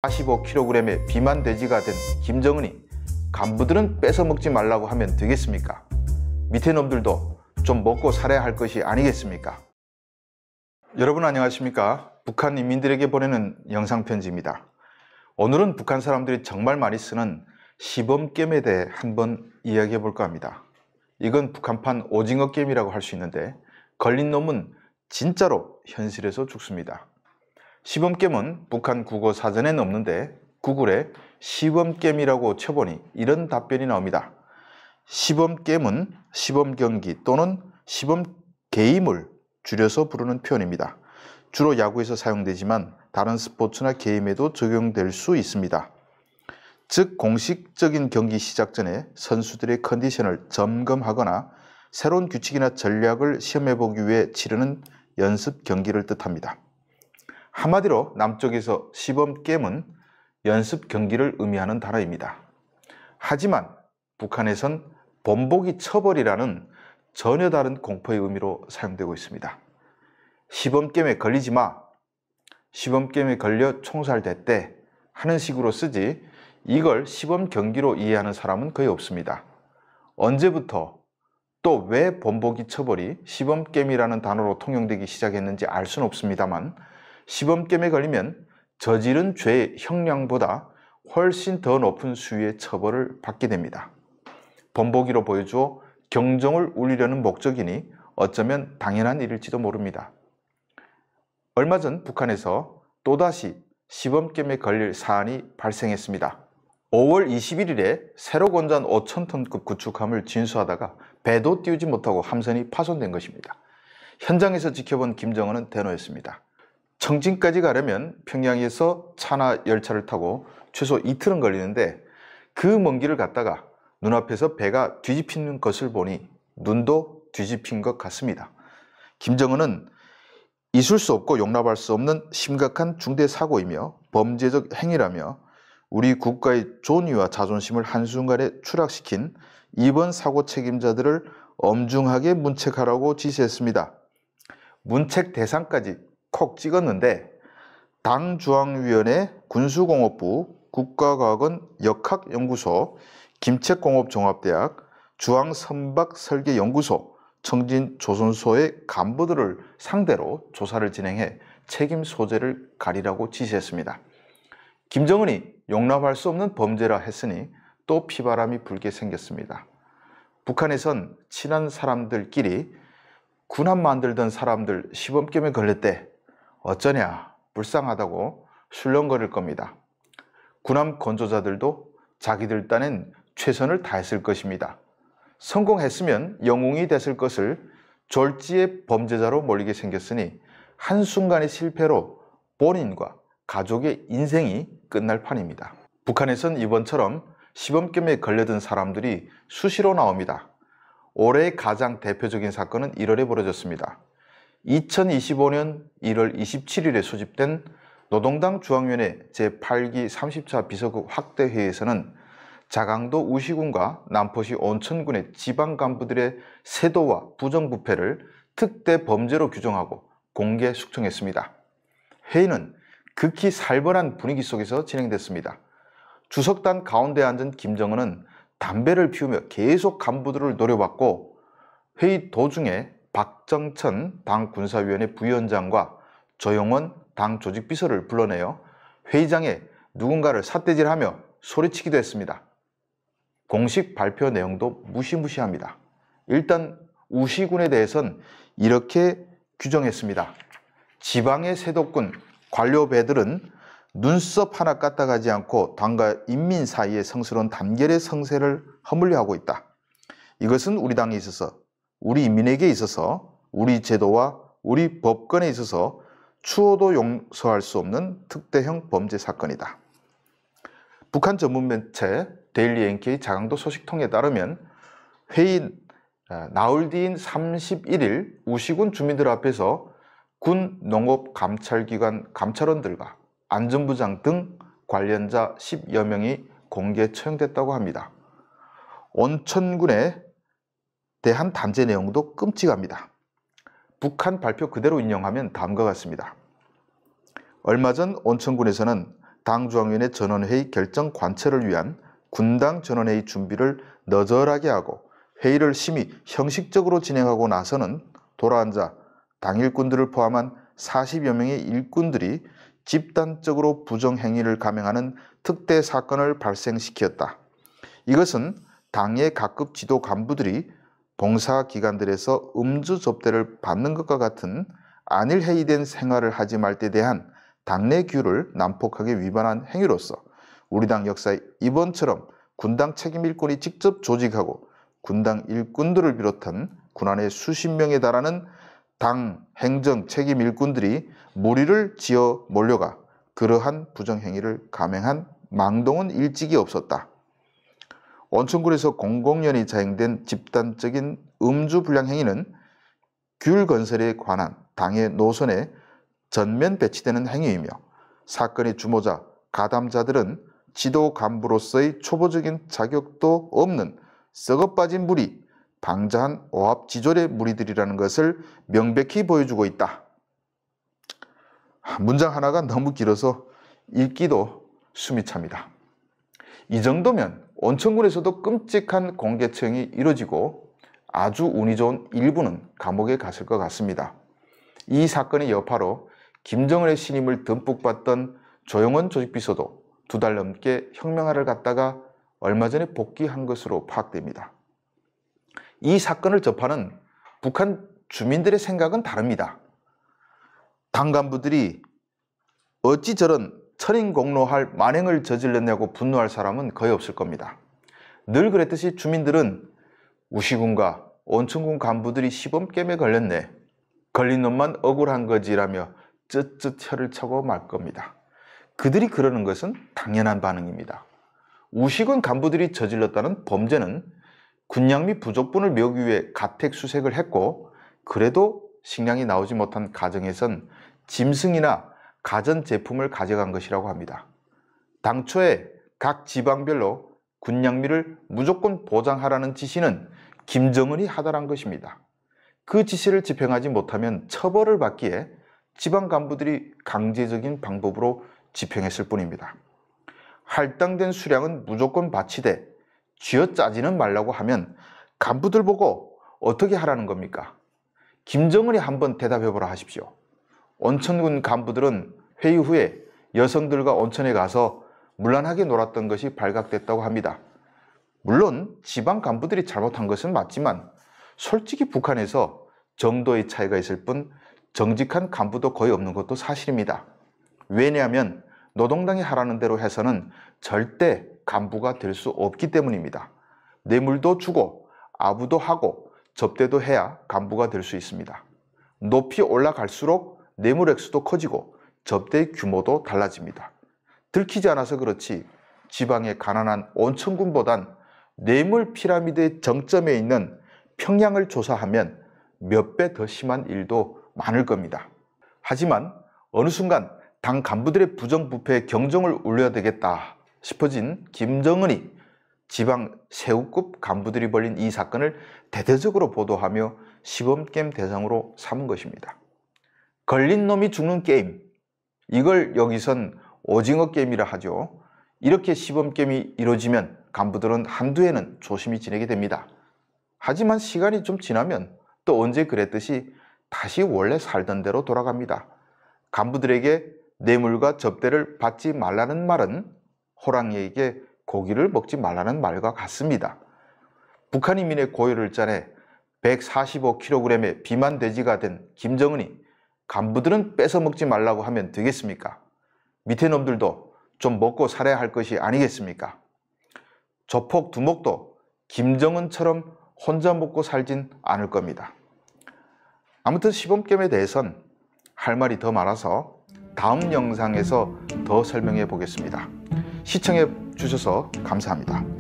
45kg의 비만 돼지가 된 김정은이 간부들은 뺏어 먹지 말라고 하면 되겠습니까? 밑에 놈들도 좀 먹고 살아야 할 것이 아니겠습니까? 여러분 안녕하십니까? 북한 인민들에게 보내는 영상편지입니다. 오늘은 북한 사람들이 정말 많이 쓰는 시범겜에 대해 한번 이야기해 볼까 합니다. 이건 북한판 오징어 게임이라고 할 수 있는데 걸린 놈은 진짜로 현실에서 죽습니다. 시범겜은 북한 국어 사전에는 없는데 구글에 시범겜이라고 쳐보니 이런 답변이 나옵니다. 시범겜은 시범경기 또는 시범게임을 줄여서 부르는 표현입니다. 주로 야구에서 사용되지만 다른 스포츠나 게임에도 적용될 수 있습니다. 즉 공식적인 경기 시작 전에 선수들의 컨디션을 점검하거나 새로운 규칙이나 전략을 시험해보기 위해 치르는 연습 경기를 뜻합니다. 한마디로 남쪽에서 시범게임은 연습 경기를 의미하는 단어입니다. 하지만 북한에선 본보기 처벌이라는 전혀 다른 공포의 의미로 사용되고 있습니다. 시범게임에 걸리지 마, 시범게임에 걸려 총살됐대 하는 식으로 쓰지 이걸 시범경기로 이해하는 사람은 거의 없습니다. 언제부터 또 왜 본보기 처벌이 시범게임이라는 단어로 통용되기 시작했는지 알 수는 없습니다만 시범게임에 걸리면 저지른 죄의 형량보다 훨씬 더 높은 수위의 처벌을 받게 됩니다. 본보기로 보여주어 경종을 울리려는 목적이니 어쩌면 당연한 일일지도 모릅니다. 얼마 전 북한에서 또다시 시범게임에 걸릴 사안이 발생했습니다. 5월 21일에 새로 건조한 5,000톤급 구축함을 진수하다가 배도 띄우지 못하고 함선이 파손된 것입니다. 현장에서 지켜본 김정은은 대노했습니다. 청진까지 가려면 평양에서 차나 열차를 타고 최소 이틀은 걸리는데 그 먼 길을 갔다가 눈앞에서 배가 뒤집히는 것을 보니 눈도 뒤집힌 것 같습니다. 김정은은 있을 수 없고 용납할 수 없는 심각한 중대 사고이며 범죄적 행위라며 우리 국가의 존의와 자존심을 한순간에 추락시킨 이번 사고 책임자들을 엄중하게 문책하라고 지시했습니다. 문책 대상까지 콕 찍었는데 당중앙위원회 군수공업부 국가과학원 역학연구소 김책공업종합대학 중앙선박설계연구소 청진조선소의 간부들을 상대로 조사를 진행해 책임 소재를 가리라고 지시했습니다. 김정은이 용납할 수 없는 범죄라 했으니 또 피바람이 불게 생겼습니다. 북한에선 친한 사람들끼리 군함 만들던 사람들 시범게임에 걸렸대. 어쩌냐 불쌍하다고 술렁거릴 겁니다. 군함 건조자들도 자기들 딴엔 최선을 다했을 것입니다. 성공했으면 영웅이 됐을 것을 졸지의 범죄자로 몰리게 생겼으니 한순간의 실패로 본인과 가족의 인생이 끝날 판입니다. 북한에선 이번처럼 시범게임에 걸려든 사람들이 수시로 나옵니다. 올해 가장 대표적인 사건은 1월에 벌어졌습니다. 2025년 1월 27일에 소집된 노동당 중앙위원회 제8기 30차 비서국 확대회의에서는 자강도 우시군과 남포시 온천군의 지방 간부들의 세도와 부정부패를 특대 범죄로 규정하고 공개 숙청했습니다. 회의는 극히 살벌한 분위기 속에서 진행됐습니다. 주석단 가운데 앉은 김정은은 담배를 피우며 계속 간부들을 노려봤고 회의 도중에 박정천 당 군사위원회 부위원장과 조영원 당 조직비서를 불러내어 회의장에 누군가를 삿대질하며 소리치기도 했습니다. 공식 발표 내용도 무시무시합니다. 일단 우시군에 대해선 이렇게 규정했습니다. 지방의 세도군 관료배들은 눈썹 하나 까딱하지 않고 당과 인민 사이의 성스러운 단결의 성세를 허물려 하고 있다. 이것은 우리 당에 있어서 우리 인민에게 있어서 우리 제도와 우리 법권에 있어서 추호도 용서할 수 없는 특대형 범죄 사건이다. 북한 전문 매체 데일리 NK 자강도 소식통에 따르면 회의 나흘 뒤인 31일 우시군 주민들 앞에서 군 농업감찰기관 감찰원들과 안전부장 등 관련자 10여 명이 공개 처형됐다고 합니다. 온천군에 대한 단죄 내용도 끔찍합니다. 북한 발표 그대로 인용하면 다음과 같습니다. 얼마 전 온천군에서는 당중앙위원회 전원회의 결정 관철을 위한 군당 전원회의 준비를 너절하게 하고 회의를 심히 형식적으로 진행하고 나서는 돌아앉아 당 일꾼들을 포함한 40여 명의 일꾼들이 집단적으로 부정행위를 감행하는 특대 사건을 발생시켰다. 이것은 당의 각급 지도 간부들이 봉사기관들에서 음주 접대를 받는 것과 같은 안일해이된 생활을 하지 말 때 대한 당내 규를 난폭하게 위반한 행위로서 우리 당 역사에 이번처럼 군당 책임 일꾼이 직접 조직하고 군당 일꾼들을 비롯한 군안의 수십 명에 달하는 당 행정 책임 일꾼들이 무리를 지어 몰려가 그러한 부정행위를 감행한 망동은 일찍이 없었다. 온천군에서 공공연히 자행된 집단적인 음주 불량 행위는 귤 건설에 관한 당의 노선에 전면 배치되는 행위이며 사건의 주모자, 가담자들은 지도 간부로서의 초보적인 자격도 없는 썩어빠진 무리, 방자한 오합지졸의 무리들이라는 것을 명백히 보여주고 있다. 문장 하나가 너무 길어서 읽기도 숨이 찹니다. 이 정도면 온천군에서도 끔찍한 공개처형이 이루어지고 아주 운이 좋은 일부는 감옥에 갔을 것 같습니다. 이 사건의 여파로 김정은의 신임을 듬뿍 받던 조영원 조직비서도 2달 넘게 혁명하를 갔다가 얼마 전에 복귀한 것으로 파악됩니다. 이 사건을 접하는 북한 주민들의 생각은 다릅니다. 당 간부들이 어찌 저런 천인공노할 만행을 저질렀냐고 분노할 사람은 거의 없을 겁니다. 늘 그랬듯이 주민들은 우시군과 온천군 간부들이 시범겜에 걸렸네. 걸린 놈만 억울한 거지라며 쯧쯧 혀를 차고 말 겁니다. 그들이 그러는 것은 당연한 반응입니다. 우시군 간부들이 저질렀다는 범죄는 군량미 부족분을 메우기 위해 가택수색을 했고 그래도 식량이 나오지 못한 가정에선 짐승이나 가전제품을 가져간 것이라고 합니다. 당초에 각 지방별로 군량미를 무조건 보장하라는 지시는 김정은이 하달한 것입니다. 그 지시를 집행하지 못하면 처벌을 받기에 지방 간부들이 강제적인 방법으로 집행했을 뿐입니다. 할당된 수량은 무조건 바치되 쥐어짜지는 말라고 하면 간부들 보고 어떻게 하라는 겁니까? 김정은이 한번 대답해보라 하십시오. 온천군 간부들은 회의 후에 여성들과 온천에 가서 물란하게 놀았던 것이 발각됐다고 합니다. 물론 지방 간부들이 잘못한 것은 맞지만 솔직히 북한에서 정도의 차이가 있을 뿐 정직한 간부도 거의 없는 것도 사실입니다. 왜냐하면 노동당이 하라는 대로 해서는 절대 간부가 될 수 없기 때문입니다. 뇌물도 주고 아부도 하고 접대도 해야 간부가 될 수 있습니다. 높이 올라갈수록 뇌물 액수도 커지고 접대의 규모도 달라집니다. 들키지 않아서 그렇지 지방의 가난한 온천군보단 뇌물 피라미드의 정점에 있는 평양을 조사하면 몇 배 더 심한 일도 많을 겁니다. 하지만 어느 순간 당 간부들의 부정부패에 경종을 울려야 되겠다 싶어진 김정은이 지방 세우급 간부들이 벌린 이 사건을 대대적으로 보도하며 시범게임 대상으로 삼은 것입니다. 걸린 놈이 죽는 게임, 이걸 여기선 오징어 게임이라 하죠. 이렇게 시범게임이 이루어지면 간부들은 한두 해는 조심히 지내게 됩니다. 하지만 시간이 좀 지나면 또 언제 그랬듯이 다시 원래 살던 대로 돌아갑니다. 간부들에게 뇌물과 접대를 받지 말라는 말은 호랑이에게 고기를 먹지 말라는 말과 같습니다. 북한 인민의 고열을 짜내 145kg의 비만 돼지가 된 김정은이 간부들은 뺏어 먹지 말라고 하면 되겠습니까? 밑에 놈들도 좀 먹고 살아야 할 것이 아니겠습니까? 조폭 두목도 김정은처럼 혼자 먹고 살진 않을 겁니다. 아무튼 시범게임에 대해선 할 말이 더 많아서 다음 영상에서 더 설명해 보겠습니다. 시청해 주셔서 감사합니다.